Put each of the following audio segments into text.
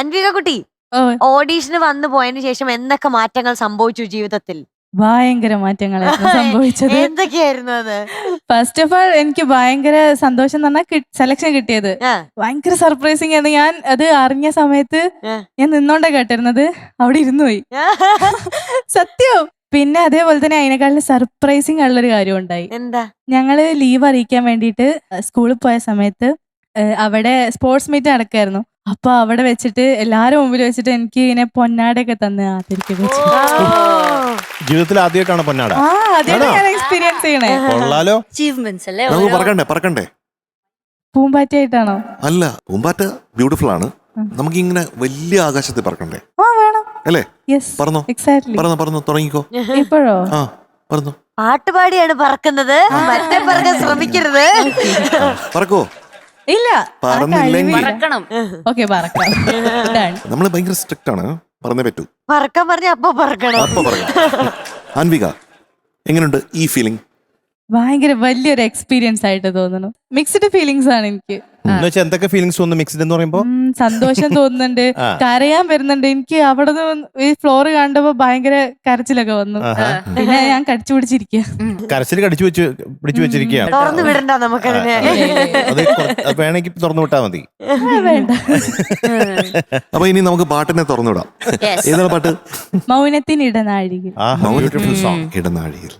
അൻവിക കുട്ടി, ഓഡീഷന് വന്നു പോയതിനു ശേഷം എന്തൊക്കെ മാറ്റങ്ങൾ സംഭവിച്ചു ജീവിതത്തിൽ? ഭയങ്കര മാറ്റങ്ങളായിരുന്നു സംഭവിച്ചത്. എന്തൊക്കെയായിരുന്നു അത്? ഫസ്റ്റ് ഓഫ് ആൾ എനിക്ക് ഭയങ്കര സന്തോഷം എന്ന് പറഞ്ഞാൽ സെലക്ഷൻ കിട്ടിയത് ഭയങ്കര സർപ്രൈസിങ് ആയിരുന്നു. ഞാൻ അത് അറിഞ്ഞ സമയത്ത് ഞാൻ നിന്നോണ്ടാ കേട്ടിരുന്നത്, അവിടെ ഇരുന്നു പോയി സത്യം. പിന്നെ അതേപോലെ തന്നെ അതിനെക്കാളും സർപ്രൈസിങ് ഉള്ളൊരു കാര്യം ഉണ്ടായി. എന്താ? ഞങ്ങള് ലീവ് അറിയിക്കാൻ വേണ്ടിയിട്ട് സ്കൂളിൽ പോയ സമയത്ത് അവിടെ സ്പോർട്സ് മീറ്റ് നടക്കായിരുന്നു. അപ്പൊ അവിടെ വെച്ചിട്ട് എല്ലാരും മുമ്പിൽ വെച്ചിട്ട് എനിക്ക് ഇങ്ങനെ പൊന്നാടയൊക്കെ തന്ന് ആദരിക്കും. ജീവിതത്തിൽ ആദ്യമായിട്ടാണ് പൊന്നാട. അതാണ് ഞാൻ എക്സ്പീരിയൻസ് ചെയ്യണേ. പറക്കണ്ടേ? പൂമ്പാറ്റയായിട്ടാണോ? അല്ല, പൂമ്പാറ്റ ബ്യൂട്ടിഫുൾ ആണ്. നമുക്ക് ഇങ്ങനെ വലിയ ആകാശത്തിൽ പറക്കണ്ടേ? അല്ലേ? പറഞ്ഞോ, പറഞ്ഞോ, തുടങ്ങിക്കോ. ഇപ്പോഴോ? പറഞ്ഞു. പാട്ടുപാടിയാണ് പറക്കുന്നത്, മറ്റേ പറക്കാൻ ശ്രമിക്കരുത്. പറക്കോ? ഇല്ല, നമ്മള് ഭയങ്കര സ്ട്രിക്റ്റ് ആണ്, പറഞ്ഞേ പറ്റൂ. പറക്കാൻ പറഞ്ഞ അപ്പൊ പറക്കണം. അൻവിക, എങ്ങനെയുണ്ട് ഈ ഫീലിംഗ്? ഭയങ്കര വലിയൊരു എക്സ്പീരിയൻസ് ആയിട്ട് തോന്നുന്നു. മിക്സ്ഡ് ഫീലിങ്സ് ആണ് എനിക്ക്. എന്തൊക്കെ ഫീലിംഗ്സ് തോന്നുന്നു മിക്സ്ഡ് എന്ന് പറയുമ്പോ? സന്തോഷം തോന്നുന്നുണ്ട്, കരയാൻ വരുന്നുണ്ട്. എനിക്ക് അവിടെ ഈ ഫ്ലോർ കണ്ടപ്പോ ഭയങ്കര കരച്ചിലൊക്കെ വന്നു. പിന്നെ ഞാൻ കടിച്ചു പിടിച്ചിരിക്കുക. കരച്ചിൽ പിടിച്ചു വെച്ചിരിക്കുകയാണ്. തുറന്നു വിടണ്ട നമുക്കതിനെ. അത് വേണമെങ്കിൽ തുറന്നു വിട്ടാ മതി. വേണ്ട. അപ്പൊ ഇനി നമുക്ക് പാട്ടിനെ തുറന്നു വിടാം. ഏതാണ് പാട്ട്? മൗനത്തിന് ഇടനാഴികയിൽ. ഇടനാഴികയിൽ.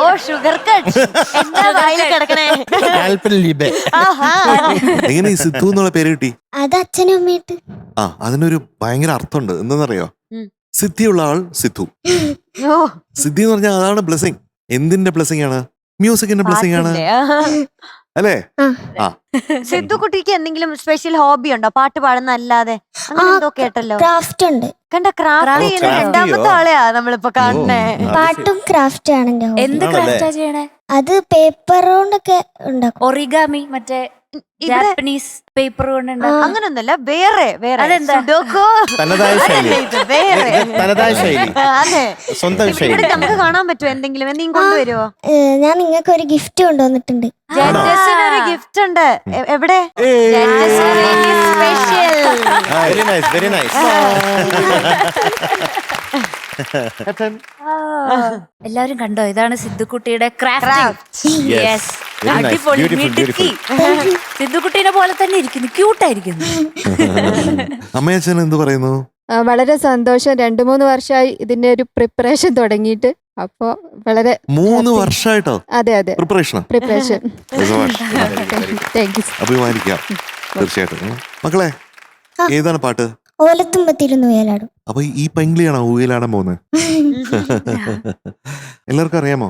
ഓ, ഷുഗർ കട്ട് എന്താ വായിൽ കിടക്കണേ? എങ്ങനെ ഈ സിദ്ധു എന്നുള്ള പേര് കിട്ടി? അത് അച്ഛനും അമ്മയിട്ട്. അതിനൊരു ഭയങ്കര അർത്ഥമുണ്ട്. എന്തെന്നറിയോ? സിദ്ധിയുള്ള ആൾ സിദ്ധു. സിദ്ധി എന്ന് പറഞ്ഞാൽ അതാണ് ബ്ലെസ്സിങ്. എന്തിന്റെ ബ്ലെസ്സിങ് ആണ്? മ്യൂസിക്കിന്റെ ബ്ലെസ്സിങ് ആണ്, അല്ലേ? സിദ്ധു കുട്ടിക്ക് എന്തെങ്കിലും സ്പെഷ്യൽ ഹോബി ഉണ്ടോ? പാട്ട് പാടുന്ന അല്ലാതെ അങ്ങനെ എന്തോ കേട്ടല്ലോ. ക്രാഫ്റ്റ് ഉണ്ട്. കണ്ട, ക്രാഫ്റ്റ് ചെയ്യുന്ന രണ്ടാമത്തെ ആളെയാ നമ്മളിപ്പോ കാണണേ. പാട്ടും ക്രാഫ്റ്റ് ആണ് എന്റെ ഹോബി. എന്ത് ക്രാഫ്റ്റാ ചെയ്യണേ? അത് പേപ്പർ കൊണ്ടൊക്കെ ഉണ്ടാക്കും. ഒറിഗാമി, മറ്റേ ജാപ്പനീസ് പേപ്പർ കൊണ്ട്. അങ്ങനൊന്നല്ല, വേറെ തനതായ ശൈലി. അതെ, സ്വന്തം ശൈലി. നമുക്ക് കാണാൻ പറ്റുമോ എന്തെങ്കിലും? എന്തെങ്കിലും കൊണ്ടുവരുമോ? ഞാൻ നിങ്ങൾക്ക് ഒരു ഗിഫ്റ്റ് കൊണ്ടുവന്നിട്ടുണ്ട്. ഒരു ഗിഫ്റ്റ് ഉണ്ട്. എവിടെ? Very nice, very nice. എല്ലാവരും കണ്ടോ? ഇതാണ് സിദ്ധുക്കുട്ടിയുടെ ക്രാഫ്റ്റ്. സിദ്ധുക്കുട്ടീനെ പോലെ തന്നെ ഇരിക്കുന്നു, ക്യൂട്ടായിരിക്കുന്നു. അമ്മയച്ഛൻ എന്ത് പറയുന്നു? വളരെ സന്തോഷം. 2-3 വർഷമായി ഇതിന്റെ ഒരു പ്രിപ്പറേഷൻ തുടങ്ങിയിട്ട്. അപ്പൊ വളരെ 3 വർഷമായിട്ടോ? അതെ, പ്രിപ്പറേഷൻ. അഭിമാനിക്കാം തീർച്ചയായിട്ടും. മക്കളെ, ഏതാണ് പാട്ട്? ഓലത്തുമ്പത്തിരുന്ന് ഉയലാടും. അപ്പൊ ഈ പെങ്കിളിയാണോ ഊയലാടാൻ പോകുന്നത്? എല്ലാവർക്കും അറിയാമോ?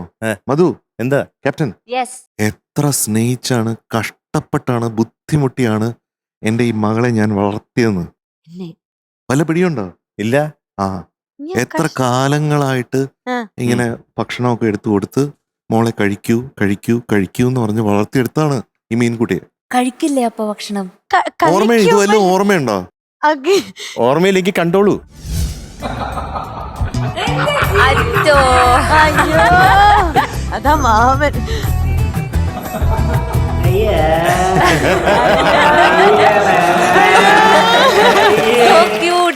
മധു, എന്താ ക്യാപ്റ്റൻ? എത്ര സ്നേഹിച്ചാണ്, കഷ്ടപ്പെട്ടാണ്, ബുദ്ധിമുട്ടിയാണ് എന്റെ ഈ മകളെ ഞാൻ വളർത്തിയെന്ന് വല്ല പിടിയുണ്ടോ? ഇല്ല. എത്ര കാലങ്ങളായിട്ട് ഇങ്ങനെ ഭക്ഷണമൊക്കെ എടുത്തു കൊടുത്ത് മോളെ കഴിക്കൂ കഴിക്കൂ കഴിക്കൂ എന്ന് പറഞ്ഞ് വളർത്തിയെടുത്താണ് ഈ മീൻകുട്ടിയെ. കഴിക്കില്ലേ അപ്പൊ ഭക്ഷണം? ഇത് വല്ലതും ഓർമ്മയുണ്ടോ? ഓർമ്മയിലേക്ക് കണ്ടോളൂ. അതാ മാമൻ.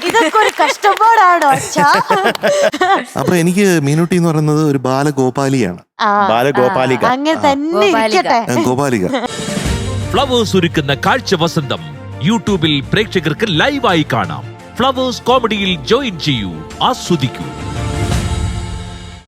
ഇതൊക്കെ ഒരു കഷ്ടപ്പാടാണോ? അപ്പൊ എനിക്ക് മീനുട്ടി എന്ന് പറയുന്നത് ഒരു ബാലഗോപാലിയാണ്. ബാലഗോപാലിക. അങ്ങനെ തന്നെ ഇരിക്കട്ടെ. ഗോപാലിക. ഫ്ലവേഴ്സ് ഒരുക്കുന്ന കാഴ്ച വസന്തം യൂട്യൂബിൽ പ്രേക്ഷകർക്ക് ലൈവായി കാണാം. ഫ്ലവേഴ്സ് കോമഡിയിൽ ജോയിൻ ചെയ്യൂ, ആസ്വദിക്കൂ.